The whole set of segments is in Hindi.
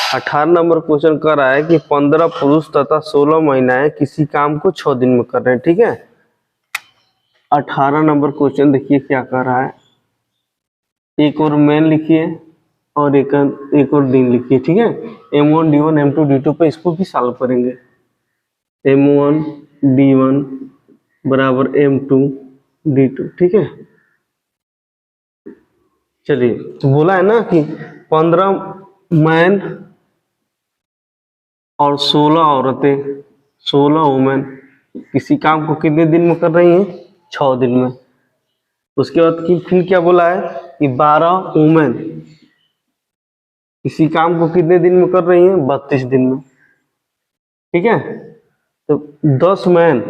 18 नंबर क्वेश्चन कर रहा है कि 15 पुरुष तथा 16 महिलाएं किसी काम को 6 दिन में कर रहे हैं। ठीक है, 18 नंबर क्वेश्चन देखिए क्या कर रहा है। एक और मैन लिखिए और एक और दिन लिखिए। ठीक है, M1 D1 M2 D2 पे इसको भी सॉल्व करेंगे। M1 D1 बराबर M2 D2। ठीक है, चलिए तो बोला है ना कि 15 मैन और 16 औरतें, 16 वुमेन किसी काम को कितने दिन में कर रही हैं? 6 दिन में। उसके बाद फिर क्या बोला है कि 12 वुमेन किसी काम को कितने दिन में कर रही हैं? 32 दिन में। ठीक है, तो 10 मैन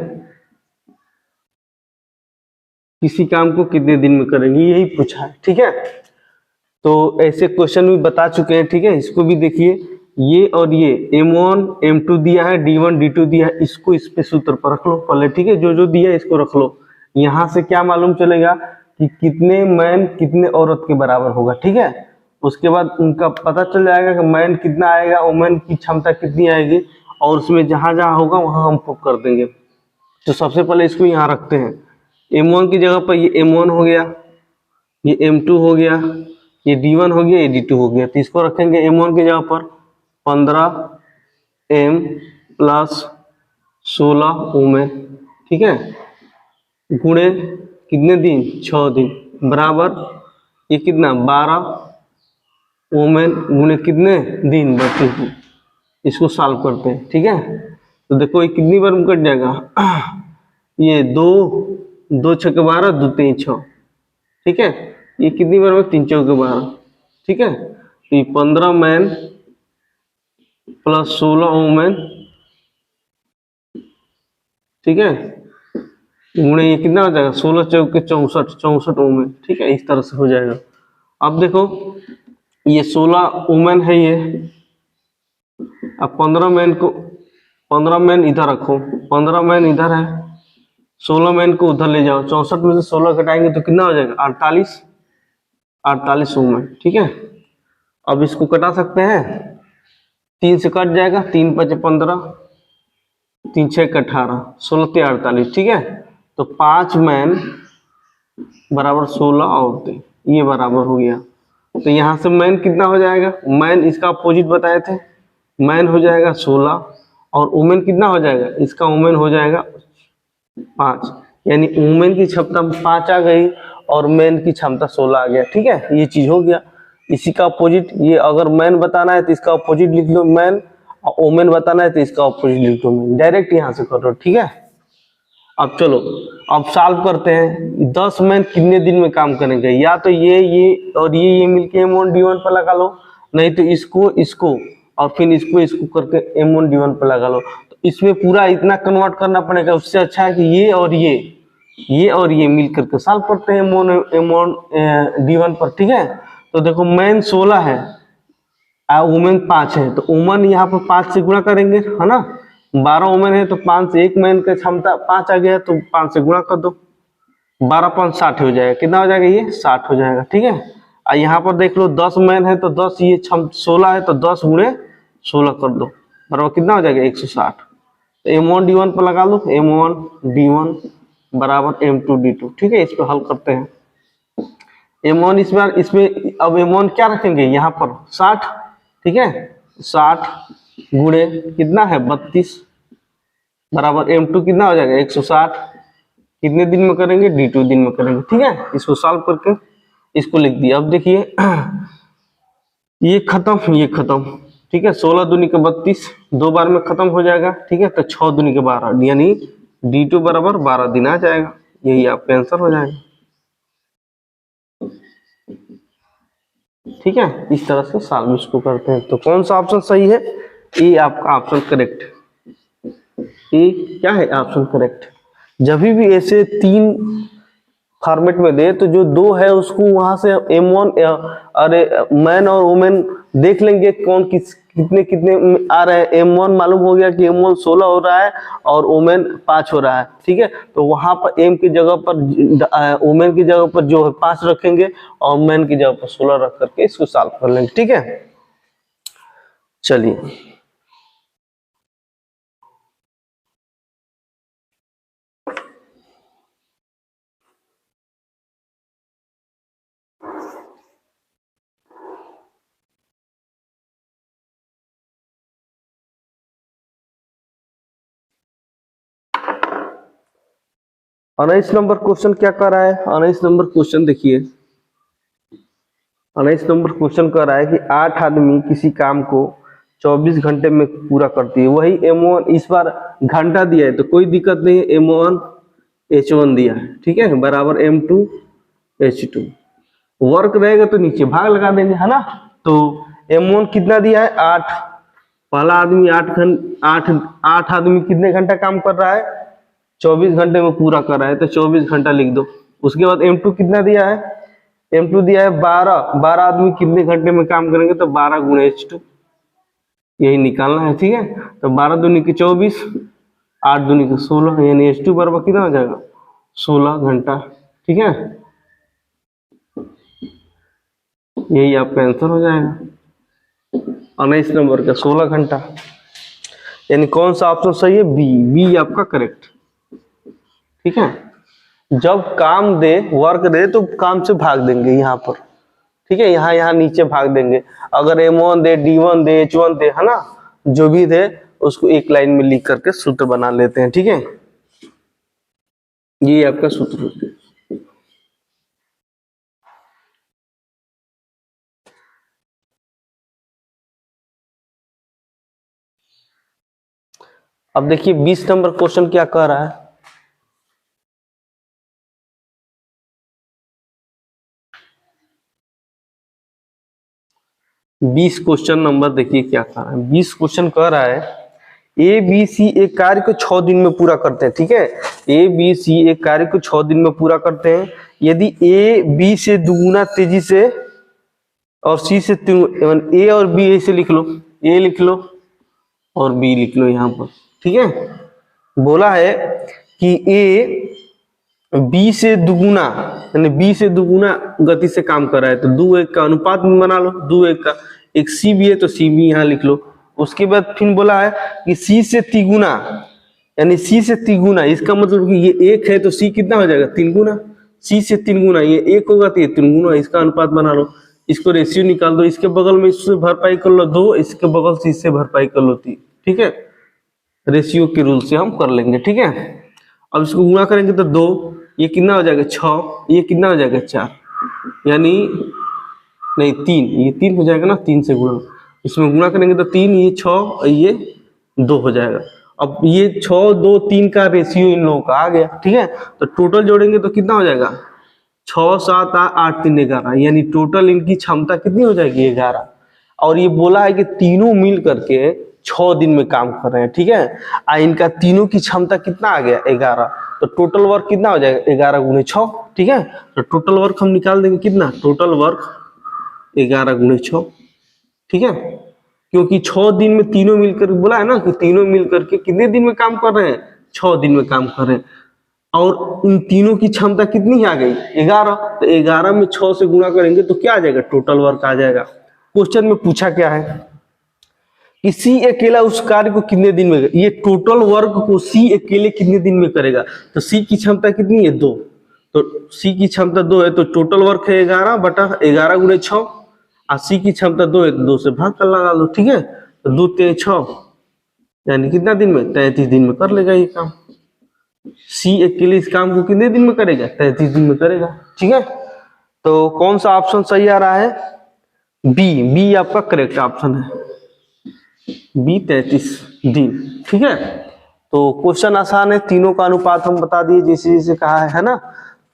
किसी काम को कितने दिन में करेंगे, यही पूछा है। ठीक है, तो ऐसे क्वेश्चन भी बता चुके हैं। ठीक है, इसको भी देखिए, ये और ये M1 M2 दिया है, D1 D2 दिया है, इसको इस पे सूत्र पर रख लो पहले। ठीक है, जो जो दिया है इसको रख लो। यहाँ से क्या मालूम चलेगा कि कितने मैन कितने औरत के बराबर होगा। ठीक है, उसके बाद उनका पता चल जाएगा कि मैन कितना आएगा, वुमेन की क्षमता कितनी आएगी, और उसमें जहां जहां होगा वहां हम प्रूफ कर देंगे। तो सबसे पहले इसको यहाँ रखते हैं। M1 की जगह पर ये M1 हो गया, ये M2 हो गया, ये D1 हो गया, ये D2 हो गया। तो इसको रखेंगे M1 की जगह पर 15M प्लस 16 वुमेन। ठीक है, गुणे कितने दिन? 6 दिन, बराबर ये कितना? 12 वुमेन गुणे कितने दिन? 32 दिन। इसको सॉल्व करते हैं। ठीक है, तो देखो ये कितनी बार में कट जाएगा, ये 2 छक्के 12, 2 3 6। ठीक है, ये कितनी बार में? 3 चौके 12। ठीक है, तो ये 15 मैन प्लस 16 वुमेन, ठीक है, गुणे ये कितना हो जाएगा? 16 चौके 64, 64 वुमेन। ठीक है, इस तरह से हो जाएगा। अब देखो ये 16 वुमेन है ये, अब 15 मैन इधर रखो, 15 मैन इधर है, 16 मैन को उधर ले जाओ। 64 में से 16 घटाएंगे तो कितना हो जाएगा? 48 वुमेन। ठीक है, अब इसको कटा सकते हैं, 3 से कट जाएगा, 3 5 15, 3 6 18, 16 3 48। ठीक है, तो 5 मैन बराबर 16 औरतें, ये बराबर हो गया। तो यहाँ से मैन कितना हो जाएगा? मैन इसका अपोजिट बताए थे, मैन हो जाएगा 16, और वुमेन कितना हो जाएगा? इसका वुमेन हो जाएगा 5, यानी वुमेन की क्षमता 5 आ गई और मैन की क्षमता 16 आ गया। ठीक है, ये चीज हो गया। इसी का अपोजिट, ये अगर मैन बताना है तो इसका अपोजिट लिख लो मैन, और वुमेन बताना है तो इसका अपोजिट लिख लो मैन। डायरेक्ट यहाँ से कर लो। ठीक है, अब चलो अब सॉल्व करते हैं। 10 मैन कितने दिन में काम करेंगे? या तो ये और ये मिलके M1 D1 पर लगा लो, नहीं तो इसको और फिर इसको करके M1 D1 पर लगा लो। तो इसमें पूरा इतना कन्वर्ट करना पड़ेगा, उससे अच्छा है कि ये और ये मिल करके सॉल्व करते हैं M1 D1 पर। ठीक है, तो देखो मैन 16 है, वुमेन 5 है, तो वुमेन यहाँ पर 5 से गुणा करेंगे, है ना। 12 वुमेन है तो 5 से, एक मैन की क्षमता 5 आ गया तो 5 से गुणा कर दो, 12 5 60 हो जाएगा। कितना हो जाएगा? ये 60 हो जाएगा। ठीक है, और यहाँ पर देख लो 10 मैन है तो 10, ये 16 है तो 10 गुणे 16 कर दो, बराबर कितना हो जाएगा? 160। तो M1 D1 पर लगा लो, M1 D1 बराबर M2 D2। ठीक है, इस पर हल करते हैं। M1 इस बार इसमें, अब M1 क्या रखेंगे यहाँ पर? 60। ठीक है, 60 गुणे कितना है? 32 बराबर M2 कितना हो जाएगा? 160। कितने दिन में करेंगे? D2 दिन में करेंगे। ठीक है, इसको सॉल्व करके इसको लिख दिया। अब देखिए ये खत्म, ये खत्म। ठीक है, 16 दूनी के 32, 2 बार में खत्म हो जाएगा। ठीक है, तो 6 दूनी के 12, यानी D2 बराबर 12 दिन आ जाएगा। यही आपका आंसर हो जाएगा। ठीक है, इस तरह से सॉल्व इसको करते हैं। तो कौन सा ऑप्शन सही है? ये आपका ऑप्शन करेक्ट, ये क्या है? Option correct. जब भी ऐसे 3 फॉर्मेट में दे तो जो 2 है उसको वहां से M1 अरे मैन और वुमेन देख लेंगे कौन कितने कितने आ रहे हैं। M1 मालूम हो गया कि M1 16 हो रहा है और वुमेन 5 हो रहा है। ठीक है, तो वहां पर M की जगह पर वुमेन की जगह पर जो है 5 रखेंगे और मैन की जगह पर 16 रख करके इसको सॉल्व कर लेंगे। ठीक है, चलिए उन्नीस नंबर क्वेश्चन क्या कर रहा है। उन्नीस नंबर क्वेश्चन देखिए, 19 नंबर क्वेश्चन कर रहा है कि 8 आदमी किसी काम को 24 घंटे में पूरा करती है। वही M1 इस बार घंटा दिया है तो कोई दिक्कत नहीं है, M1 H1 दिया है, ठीक है, बराबर M2 H2। वर्क रहेगा तो नीचे भाग लगा देंगे, है ना। तो M1 कितना दिया है 8, पहला आदमी 8 आदमी कितने घंटा काम कर रहा है, 24 घंटे में पूरा कर रहा है, तो 24 घंटा लिख दो। उसके बाद M2 कितना दिया है, M2 दिया है 12 आदमी कितने घंटे में काम करेंगे, तो 12 गुणे H2 यही निकालना है, ठीक है। तो 12 दूनी की 24, 8 दूनी की 16, यानी H2 बराबर कितना हो जाएगा 16 घंटा, ठीक है। यही आपका आंसर हो जाएगा 19 नंबर का 16 घंटा। यानी कौन सा ऑप्शन सही है, बी आपका करेक्ट, ठीक है। जब काम दे, वर्क दे तो काम से भाग देंगे यहाँ पर, ठीक है, यहाँ नीचे भाग देंगे। अगर M1 दे, D1 दे, H1 दे, है ना, जो भी दे उसको एक लाइन में लिख करके सूत्र बना लेते हैं, ठीक है। ये आपका सूत्र है। अब देखिए 20 नंबर क्वेश्चन क्या कह रहा है। 20 क्वेश्चन नंबर देखिए क्या कह रहा है। 20 क्वेश्चन कह रहा है ABC एक कार्य को 6 दिन में पूरा करते हैं, ठीक है। ABC एक कार्य को 6 दिन में पूरा करते हैं यदि A B से दुगुना तेजी से और C से A और B ऐसे लिख लो, A लिख लो और B लिख लो यहाँ पर, ठीक है। बोला है कि A B से दुगुना, यानी B से दुगुना गति से काम कर रहा है, तो 2:1 का अनुपात में बना लो, 2:1 का। एक C भी है तो C भी यहाँ लिख लो। उसके बाद फिर बोला है कि C से तिगुना, यानी C से तिगुना, इसका मतलब कि ये 1 है तो C कितना हो जाएगा 3 गुना। C से 3 गुना, ये 1 होगा तो ये 3 गुना, इसका अनुपात बना लो। इसको रेशियो निकाल दो, इसके बगल में इससे भरपाई कर लो 2, इसके बगल से इससे भरपाई कर लो 3, ठीक है। रेशियो के रूल से हम कर लेंगे, ठीक है। अब इसको गुणा करेंगे तो 2, ये कितना हो जाएगा 6, ये कितना हो जाएगा 4, यानी नहीं 3, ये 3 हो जाएगा ना, 3 से गुणा, इसमें गुणा करेंगे तो 3, ये 6 और ये 2 हो जाएगा। अब ये 6 2 3 का रेशियो इन लोगों का आ गया, ठीक है। तो टोटल जोड़ेंगे तो कितना हो जाएगा 6 7 8 3 11, यानी टोटल इनकी क्षमता कितनी हो जाएगी 11। और ये बोला है कि तीनों मिल करके 6 दिन में काम कर रहे हैं, ठीक है। इनका तीनों की क्षमता कितना आ गया 11, तो टोटल वर्क कितना हो जाएगा 11 गुणे 6, ठीक है। तो टोटल वर्क हम निकाल देंगे कितना, टोटल वर्क 11 गुणे 6, ठीक है। क्योंकि 6 दिन में तीनों मिलकर, बोला है ना कि तीनों मिलकर के कितने दिन में काम कर रहे हैं 6 दिन में काम कर रहे हैं। और इन तीनों की क्षमता कितनी आ गई 11, तो 11 में 6 से गुणा करेंगे तो क्या आ जाएगा टोटल वर्क आ जाएगा। क्वेश्चन में पूछा क्या है कि सी अकेला उस कार्य को कितने दिन में, ये टोटल वर्क को सी अकेले कितने दिन में करेगा, तो सी की क्षमता कितनी है 2, तो सी की क्षमता 2 है तो टोटल वर्क है 11 बटा 11 गुणे 6, और सी की क्षमता 2 है तो 2 से भाग कर लगा लो, ठीक है। तो 2 3 6, यानी कितना दिन में 33 दिन में कर लेगा ये काम। सी अकेले इस काम को कितने दिन में करेगा 33 दिन में करेगा, ठीक है। तो कौन सा ऑप्शन सही आ रहा है, बी आपका करेक्ट ऑप्शन है, बी 33 दिन, ठीक है। तो क्वेश्चन आसान है, तीनों का अनुपात हम बता दिए जैसे जैसे कहा है ना।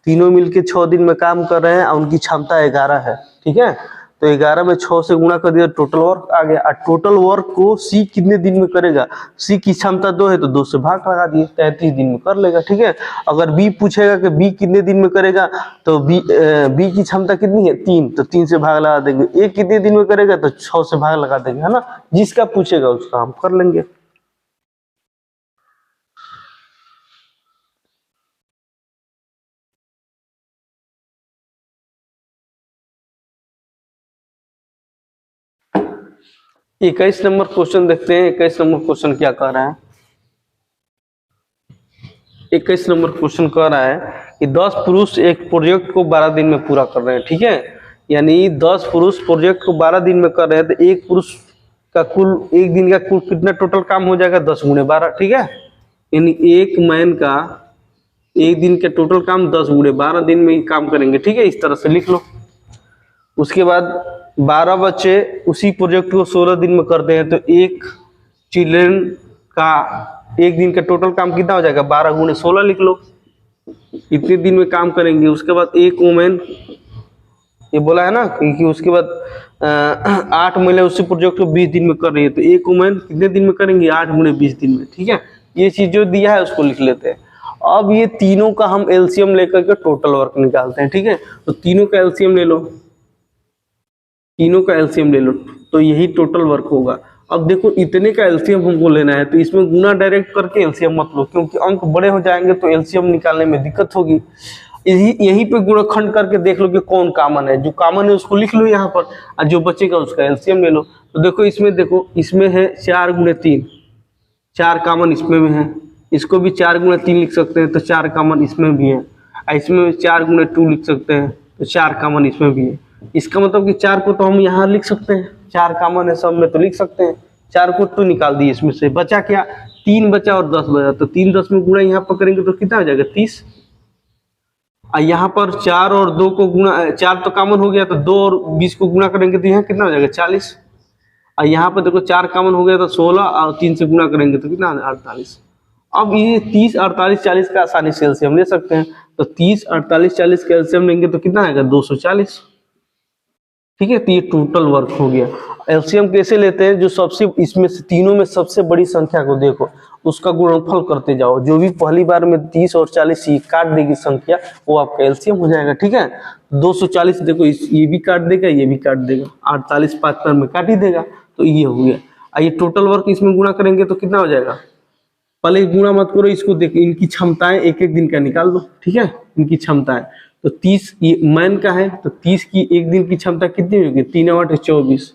तीनों मिलके 6 दिन में काम कर रहे हैं और उनकी क्षमता 11 है, ठीक है। तो 11 में 6 से गुणा कर दिया, टोटल वर्क आ गया। और टोटल वर्क को सी कितने दिन में करेगा, सी की क्षमता 2 है तो 2 से भाग लगा दिए, 33 दिन में कर लेगा, ठीक है। अगर बी पूछेगा कि बी कितने दिन में करेगा, तो बी की क्षमता कितनी है 3, तो 3 से भाग लगा देंगे। ए कितने दिन में करेगा, तो 6 से भाग लगा देंगे, है ना। जिसका पूछेगा उसका हम कर लेंगे। 21 नंबर क्वेश्चन देखते हैं। 21 नंबर क्वेश्चन क्या कह रहा है? 21 नंबर क्वेश्चन कह रहा है कि 10 पुरुष एक प्रोजेक्ट को 12 दिन में पूरा कर रहे हैं, ठीक है। यानी 10 पुरुष प्रोजेक्ट को 12 दिन में कर रहे हैं, तो एक पुरुष का कुल एक दिन का कुल कितना टोटल काम हो जाएगा? 10 गुणे 12, ठीक है। यानी एक मैन का एक दिन के टोटल काम 10 गुणे 12 दिन में ही काम करेंगे, ठीक है। इस तरह से लिख लो। उसके बाद 12 बच्चे उसी प्रोजेक्ट को 16 दिन में करते हैं, तो एक चिल्ड्रन का एक दिन का टोटल काम कितना हो जाएगा? 12 गुणे 16 लिख लो। इतने दिन में काम करेंगे। उसके बाद एक वुमेन, ये बोला है ना कि उसके बाद 8 महिला उसी प्रोजेक्ट को 20 दिन में कर रही है, तो एक वुमेन कितने दिन में करेंगे? 8 गुणे 20 दिन में, ठीक है। ये चीज जो दिया है उसको लिख लेते हैं। अब ये तीनों का हम एलसीएम लेकर के टोटल वर्क निकालते हैं, ठीक है। तो तीनों का एलसीएम ले लो, तीनों का एलसीएम ले लो, तो यही टोटल वर्क होगा। अब देखो इतने का एलसीएम हमको लेना है, तो इसमें गुना डायरेक्ट करके एलसीएम मत लो, क्योंकि अंक बड़े हो जाएंगे तो एलसीएम निकालने में दिक्कत होगी। यहीं पे गुणनखंड करके देख लो कि कौन कॉमन है। जो कॉमन है उसको लिख लो यहाँ पर, और जो बचेगा उसका एलसीएम ले लो। तो देखो इसमें है 4 गुणे 3, 4 कॉमन इसमें भी है। इसको भी 4 गुणे 3 लिख सकते हैं, तो 4 कॉमन इसमें भी है। इसमें 4 गुणे 2 लिख सकते हैं, तो 4 कॉमन इसमें भी है। इसका मतलब कि 4 को तो हम यहाँ लिख सकते हैं, 4 कॉमन है सब में, तो लिख सकते हैं। 4 को 2 निकाल दिए, इसमें से बचा क्या? 3 बचा और 10 बचा, तो 3 10 में गुणा यहाँ पर करेंगे तो कितना हो जाएगा? 30। और यहाँ पर 4 और 2 को गुणा, 4 तो कॉमन हो गया, तो 2 और 20 को गुणा करेंगे तो यहाँ कितना हो जाएगा? 40। और यहाँ पर देखो 4 कॉमन हो गया तो 16, और 3 से गुणा करेंगे तो कितना? 48। अब ये 30, 48, 40 का आसानी से एलसीएम ले सकते हैं। तो 30, 48, 40 का एलसीएम लेंगे तो कितना आएगा? 240, ठीक है। तो ये टोटल वर्क हो गया। एलसीएम कैसे लेते हैं? जो सबसे इसमें से तीनों में सबसे बड़ी संख्या को देखो, उसका गुणनफल करते जाओ। जो भी पहली बार में 30 और 40 ये काट देगी संख्या, वो आपका एलसीएम हो जाएगा, ठीक है। 240 देखो, ये भी काट देगा, ये भी काट देगा, 48 5 पर में काट ही देगा, तो ये हो गया। ये टोटल वर्क इसमें गुणा करेंगे तो कितना हो जाएगा? पहले गुणा मत करो, इसको देखो, इनकी क्षमताएं एक एक दिन का निकाल दो, ठीक है। इनकी क्षमताएं तो 30 ये मैन का है, तो 30 की एक दिन की क्षमता कितनी होगी? 3 8 24,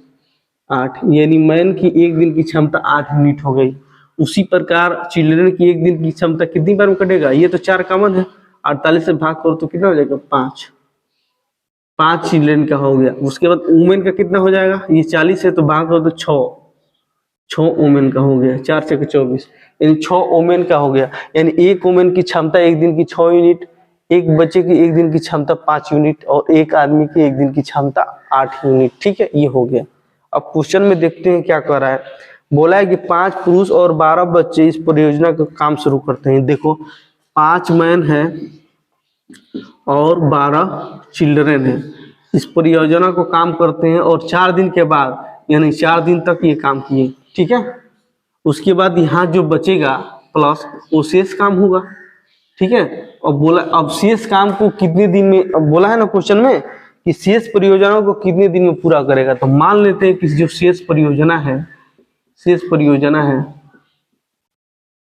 8, यानी मैन की एक दिन की क्षमता 8 यूनिट हो गई। उसी प्रकार चिल्ड्रन की एक दिन की क्षमता कितनी बार में कटेगा? ये तो 4 कॉमन है, 48 से भाग करो तो कितना हो जाएगा? 5 चिल्ड्रन का हो गया। उसके बाद वुमेन का कितना हो जाएगा? ये 40 है, तो भाग करो तो 6 वुमेन का हो गया। 4 से 24, यानी 6 वुमेन का हो गया। यानी एक वुमेन की क्षमता एक दिन की 6 यूनिट, एक बच्चे की एक दिन की क्षमता 5 यूनिट, और एक आदमी की एक दिन की क्षमता 8 यूनिट, ठीक है। ये हो गया। अब क्वेश्चन में देखते हैं क्या कर रहा है। बोला है कि 5 पुरुष और 12 बच्चे इस परियोजना का काम शुरू करते हैं। देखो 5 मैन है और 12 चिल्ड्रन है, इस परियोजना को काम करते हैं, और 4 दिन के बाद, यानी 4 दिन तक ये काम किए, ठीक है। उसके बाद यहाँ जो बचेगा प्लस वो शेष काम होगा, ठीक है। और बोला अब शेष काम को कितने दिन में, अब बोला है ना क्वेश्चन में कि शेष परियोजना को कितने दिन में पूरा करेगा। तो मान लेते हैं कि जो शेष परियोजना है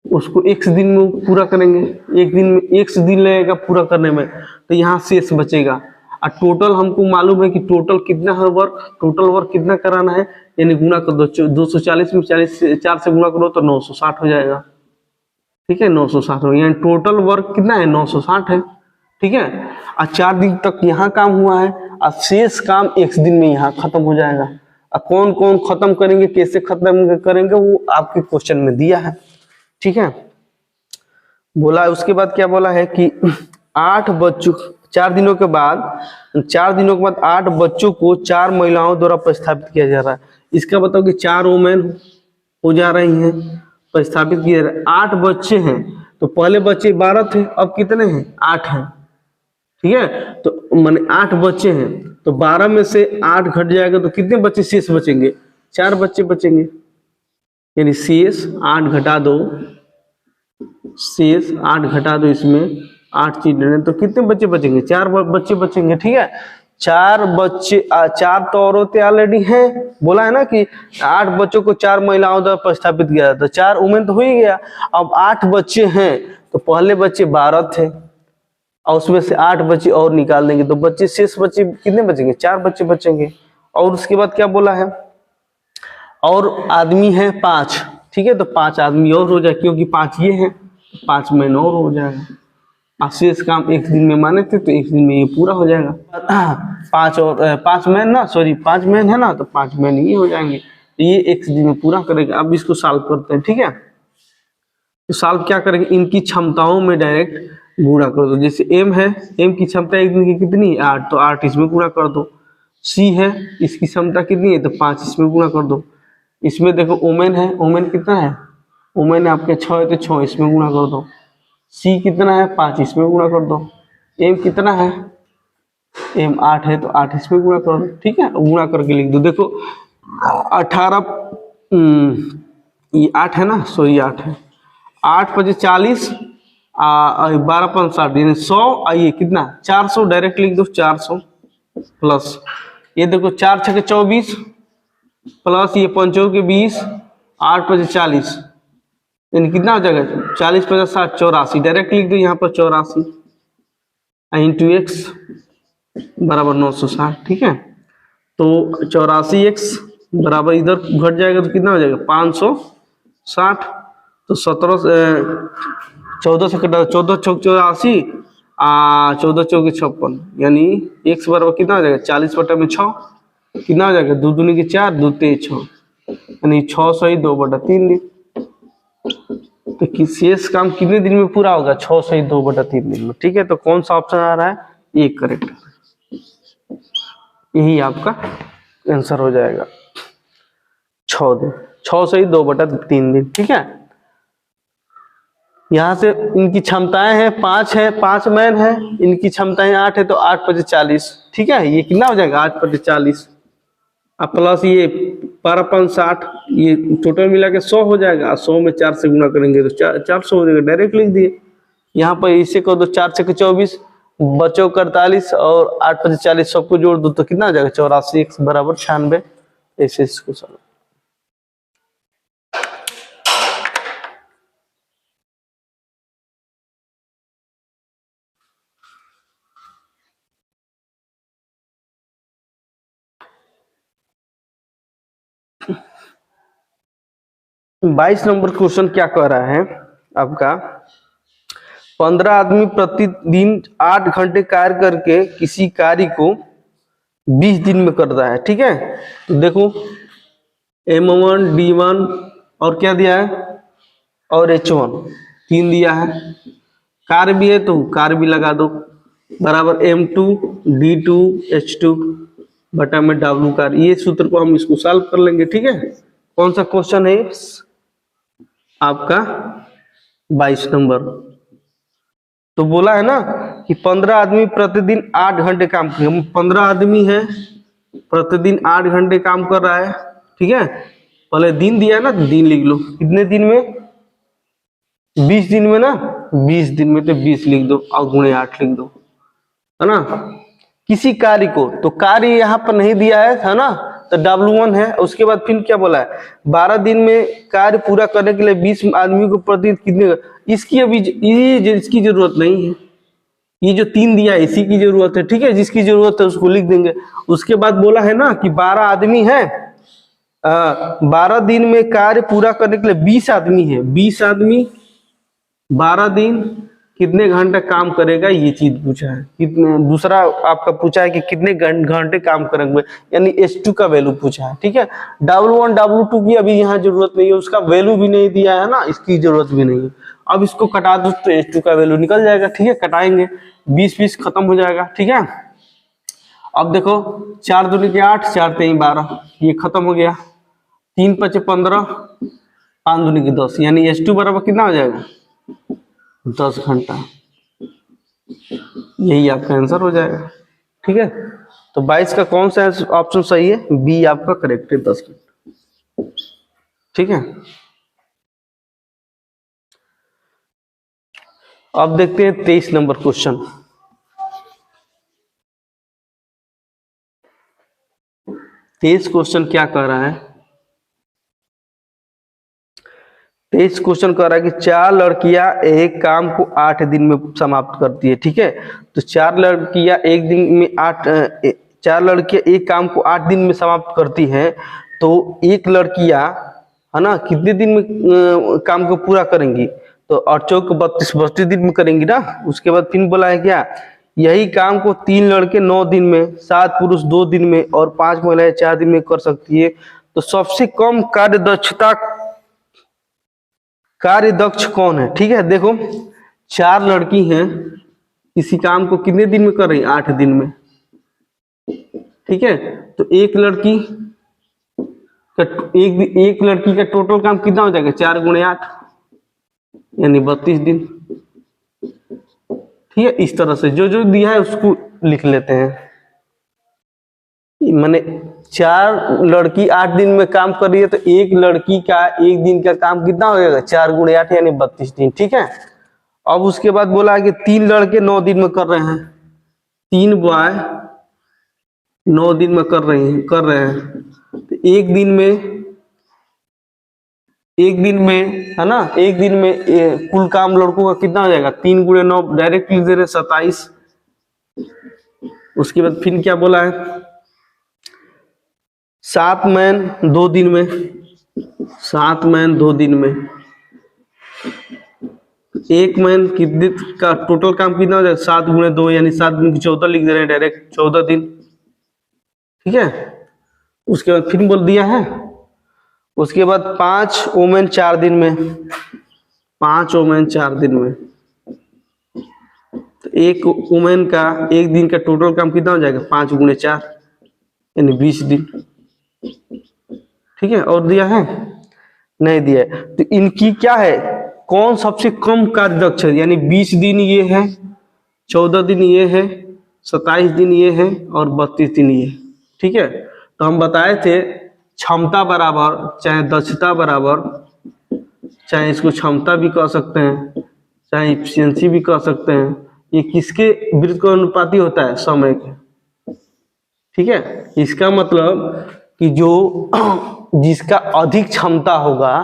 उसको x दिन में पूरा करेंगे। एक दिन में x दिन लगेगा पूरा करने में, तो यहाँ शेष बचेगा। और टोटल हमको मालूम है कि टोटल कितना है वर्क, टोटल वर्क कितना कराना है, यानी गुना कर दो। 240 में 4 से गुना करो तो 960 हो जाएगा, ठीक है। 960 हो, यानी टोटल वर्क कितना है? 960 है, ठीक है। और 4 दिन तक यहाँ काम हुआ है, और शेष काम x दिन में यहाँ खत्म हो जाएगा। और कौन कौन खत्म करेंगे, कैसे खत्म करेंगे, वो आपके क्वेश्चन में दिया है, ठीक है। बोला उसके बाद क्या बोला है कि 8 बच्चों 4 दिनों के बाद 8 बच्चों को 4 महिलाओं द्वारा प्रस्थापित किया जा रहा है। इसका बताओ कि 4 वुमेन हो जा रही हैं, प्रस्थापित किया जा रहा है। 8 बच्चे हैं, तो पहले बच्चे 12 थे, अब कितने हैं? 8 हैं, ठीक है। तो माने 8 बच्चे हैं, तो 12 में से 8 घट जाएगा, तो कितने बच्चे शेष बचेंगे? 4 बच्चे बचेंगे, यानी शेष 8 घटा दो, शेष 8 घटा दो, इसमें 8 चिल्ड्रन, तो कितने बच्चे बचेंगे? 4 बच्चे बचेंगे, ठीक है। 4 बच्चे, 4 तो औरतें ऑलरेडी हैं, बोला है ना कि 8 बच्चों को 4 महिलाओं द्वारा प्रस्थापित किया जाता, 4 वुमेन तो हो ही गया। अब 8 बच्चे हैं, तो पहले बच्चे 12 थे, और उसमें से 8 बच्चे और निकाल देंगे, तो बच्चे शेष बच्चे कितने बचेंगे? 4 बच्चे बचेंगे। और उसके बाद क्या बोला है? और आदमी है 5, ठीक है, तो 5 आदमी और हो जाए, क्योंकि 5 ये है, 5 मैन और हो जाएगा। 80 काम एक दिन में माने थे, तो एक दिन में ये पूरा हो जाएगा। 5 मैन ना, सॉरी 5 मैन है ना, तो 5 मैन ये हो जाएंगे, तो ये एक दिन में पूरा करेगा। अब इसको सॉल्व करते हैं, ठीक है। तो सॉल्व क्या करेंगे, इनकी क्षमताओं में डायरेक्ट गुणा कर दो। जैसे एम है, एम की क्षमता एक दिन की कितनी, 8, तो 8 इसमें गुणा कर दो। सी है, इसकी क्षमता कितनी है, तो 5 इसमें गुणा कर दो। इसमें देखो ओमेन है, ओमेन कितना है, ओमेन आपके 6 है, तो 6 इसमें गुणा कर दो। सी कितना है, 5 इसमें गुणा कर दो। एम कितना है, एम 8 है, तो 8 इसमें गुणा कर दो, ठीक है, गुणा करके लिख दो। देखो 18, ये 8 है ना, सॉरी 8 है, 8 × 40, 12 × 60 यानी 100, आइए कितना 400 डायरेक्ट लिख दो। 400 प्लस ये देखो 4 × 6 = 24 प्लस ये 5 के 20, 8 × 40 यानी कितना हो जाएगा, 40 × 50 = 60, 84 डायरेक्ट लिख दो यहाँ पर। 84 इंटू एक्स बराबर 960, ठीक है। तो 84x बराबर इधर घट जाएगा, तो कितना हो जाएगा 560। तो 14 से कटा, 14 × 6 = 84, 14 × 4 = 56, यानी x बराबर कितना हो जाएगा 40/6, कितना हो जाएगा 2 दूनी के 4, 2 तेज 6, यानी 6 सही 2/3 दिन। तो शेष काम कितने दिन में पूरा होगा, 6 सही 2/3 दिन में, ठीक है। तो कौन सा ऑप्शन आ रहा है, ये करेक्ट है, यही आपका आंसर हो जाएगा। 6 दिन, 6 सही 2/3 दिन, ठीक है। यहाँ से इनकी क्षमताएं हैं 5 है, 5 मैन है, इनकी क्षमताएं 8 है, तो 8 × 40, ठीक है। ये कितना हो जाएगा 8 × 40, अब प्लस ये 12 × 60, ये टोटल मिला के 100 हो जाएगा। 100 में 4 से गुणा करेंगे तो 400 हो जाएगा, डायरेक्ट लिख दिए। यहाँ पर इसे कर दो, 4 × 6 = 24, बचो 48 और 8 × 40 सबको जोड़ दो, तो कितना हो जाएगा 84x बराबर 96। ऐसे इसको सॉल्व। बाईस नंबर क्वेश्चन क्या कह रहा है आपका, 15 आदमी प्रतिदिन 8 घंटे कार्य करके किसी कार्य को 20 दिन में कर रहा है, ठीक है। तो देखो M1 D1 और क्या दिया है, और H1 3 दिया है। कार्य भी है तो कार्य भी लगा दो, बराबर M2 D2 H2 बटा में W कार्य। ये सूत्र को हम इसको सॉल्व कर लेंगे, ठीक है। कौन सा क्वेश्चन है आपका 22 नंबर। तो बोला है ना कि 15 आदमी प्रतिदिन 8 घंटे काम कर, 15 आदमी है प्रतिदिन 8 घंटे काम कर रहा है, ठीक है। पहले दिन दिया है ना, तो दिन लिख लो, कितने दिन में 20 दिन में ना, 20 दिन में तो 20 लिख दो और गुणे 8 लिख दो, है ना। किसी कार्य को, तो कार्य यहाँ पर नहीं दिया है ना, तो W1 है। उसके बाद फिर क्या बोला है, 12 दिन में कार्य पूरा करने के लिए 20 आदमी को प्रतिदिन कितने, इसकी अभी इसकी जरूरत नहीं है, ये जो 3 दिया है इसी की जरूरत है, ठीक है। जिसकी जरूरत है उसको लिख देंगे। उसके बाद बोला है ना कि 12 आदमी है, 12 दिन में कार्य पूरा करने के लिए 20 आदमी है, 20 आदमी 12 दिन कितने घंटे काम करेगा, ये चीज पूछा है। कितने, दूसरा आपका पूछा है कि कितने घंटे काम करेंगे, यानी H2 का वैल्यू पूछा है, ठीक है। W1 W2 की अभी यहाँ जरूरत नहीं है, उसका वैल्यू भी नहीं दिया है ना, इसकी जरूरत भी नहीं है। अब इसको कटा दो तो H2 का वैल्यू निकल जाएगा, ठीक है। कटाएंगे 20 खत्म हो जाएगा, ठीक है। अब देखो 4 दूनी के 8, 4 3 12, ये खत्म हो गया। 3 × 5 = 15, 5 दूनी के 10, यानी H2 बराबर कितना हो जाएगा 10 घंटा। यही आपका आंसर हो जाएगा, ठीक है। तो 22 का कौन सा ऑप्शन सही है, बी आपका करेक्ट है, 10 घंटा, ठीक है। अब देखते हैं 23 नंबर क्वेश्चन। तेईस क्वेश्चन क्या कह रहा है, 23 क्वेश्चन कह रहा है कि 4 लड़कियां एक काम को 8 दिन में समाप्त करती है, ठीक है। तो 4 लड़कियां एक दिन में 4 लड़कियां एक काम को 8 दिन में समाप्त करती हैं, तो एक लड़कियां है ना कितने दिन में काम को पूरा करेंगी, तो 8 चौक 32 दिन में करेंगी ना। उसके बाद फिर बोला है क्या, यही काम को 3 लड़के 9 दिन में, 7 पुरुष 2 दिन में और 5 महिलाएं 4 दिन में कर सकती है। तो सबसे कम कार्य दक्ष कौन है? ठीक है, देखो 4 लड़की हैं, किसी काम को कितने दिन में कर रही है? 8 दिन में। ठीक है, तो एक लड़की का टोटल काम कितना हो जाएगा? 4 गुणे 8 यानी 32 दिन। ठीक है, इस तरह से जो जो दिया है उसको लिख लेते हैं। माने 4 लड़की 8 दिन में काम कर रही है, तो एक लड़की का एक दिन का काम कितना हो जाएगा? 4 गुणे 8 यानी 32 दिन। ठीक है, अब उसके बाद बोला है कि 3 लड़के 9 दिन में कर रहे हैं, 3 बॉय 9 दिन में कर रहे हैं। तो एक दिन में है ना, एक दिन में कुल काम लड़कों का कितना हो जाएगा? 3 गुणे 9 डायरेक्ट लिख दे रहे 27। उसके बाद फिर क्या बोला है? 7 मैन 2 दिन में, 7 मैन 2 दिन में, एक मैन कितने का टोटल काम कितना हो जाएगा? 7 गुणे 2 यानी 7 दिन 14 लिख दे रहे हैं डायरेक्ट, 14 दिन। ठीक है, उसके बाद फिर बोल दिया है। उसके बाद 5 वोमेन 4 दिन में, 5 वोमेन 4 दिन में, तो एक वोमेन का एक दिन का टोटल काम कितना हो जाएगा? 5 गुणे 4 यानी 20 दिन। ठीक है, और दिया है? नहीं दिया है। तो इनकी क्या है, कौन सबसे कम कार्यदक्ष है? यानी 20 दिन ये है, 14 दिन ये है, 27 दिन ये है और 32 दिन ये। ठीक है, तो हम बताए थे क्षमता बराबर चाहे दक्षता बराबर, चाहे इसको क्षमता भी कह सकते हैं, चाहे इफिशियंसी भी कह सकते हैं, ये किसके विरुद्ध को अनुपाती होता है? समय के। ठीक है, इसका मतलब कि जो जिसका अधिक क्षमता होगा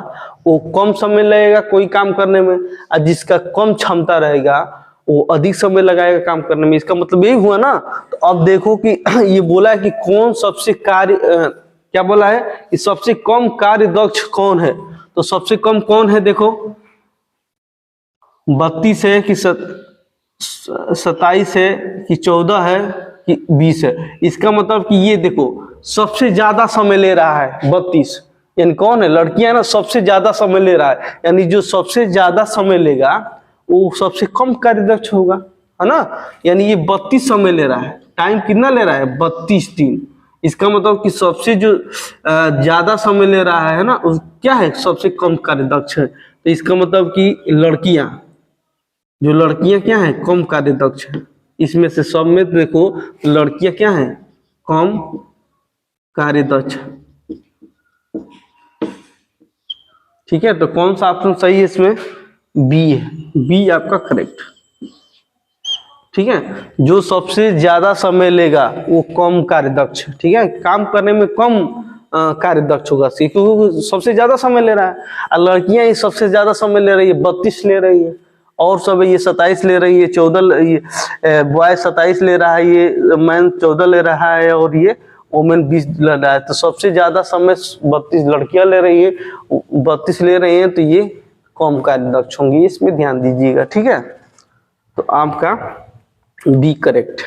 वो कम समय लगेगा कोई काम करने में, और जिसका कम क्षमता रहेगा वो अधिक समय लगाएगा काम करने में। इसका मतलब यही हुआ ना। तो अब देखो कि ये बोला है कि कौन सबसे क्या बोला है कि सबसे कम कार्य दक्ष कौन है? तो सबसे कम कौन है? देखो 32 है कि 27 है कि 14 है कि 20 है। इसका मतलब कि ये देखो सबसे ज्यादा समय ले रहा है 32, यानी कौन है? लड़कियां ना, सबसे ज्यादा समय ले रहा है, यानी जो सबसे ज्यादा समय लेगा वो सबसे कम कार्यदक्ष होगा, है ना। यानी ये 32 समय ले रहा है, टाइम कितना ले रहा है? 32 दिन। इसका मतलब कि सबसे जो ज्यादा समय ले रहा है ना, उस क्या है? सबसे कम कार्यदक्ष है। तो इसका मतलब कि लड़कियां क्या है? कम कार्यदक्ष है। इसमें से सब में देखो लड़कियां क्या है? कम कार्यदक्ष। ठीक है, तो कौन सा ऑप्शन सही है इसमें? बी है, बी आपका करेक्ट। ठीक है, जो सबसे ज्यादा समय लेगा वो कम कार्यदक्ष। ठीक है, काम करने में कम कार्यदक्ष होगा क्योंकि सबसे ज्यादा समय ले रहा है। और लड़कियां ये सबसे ज्यादा समय ले रही है, 32 ले रही है, और सब ये 27 ले रही है, 14 बॉय 27 ले रहा है, ये मैन 14 ले रहा है और ये वोमेन 20 ले रहा है। तो सबसे ज्यादा समय 32 लड़कियां ले रही है, 32 ले रही हैं, तो ये कम कार्यदक्ष होंगी, इसमें ध्यान दीजिएगा। ठीक है, तो आपका बी करेक्ट।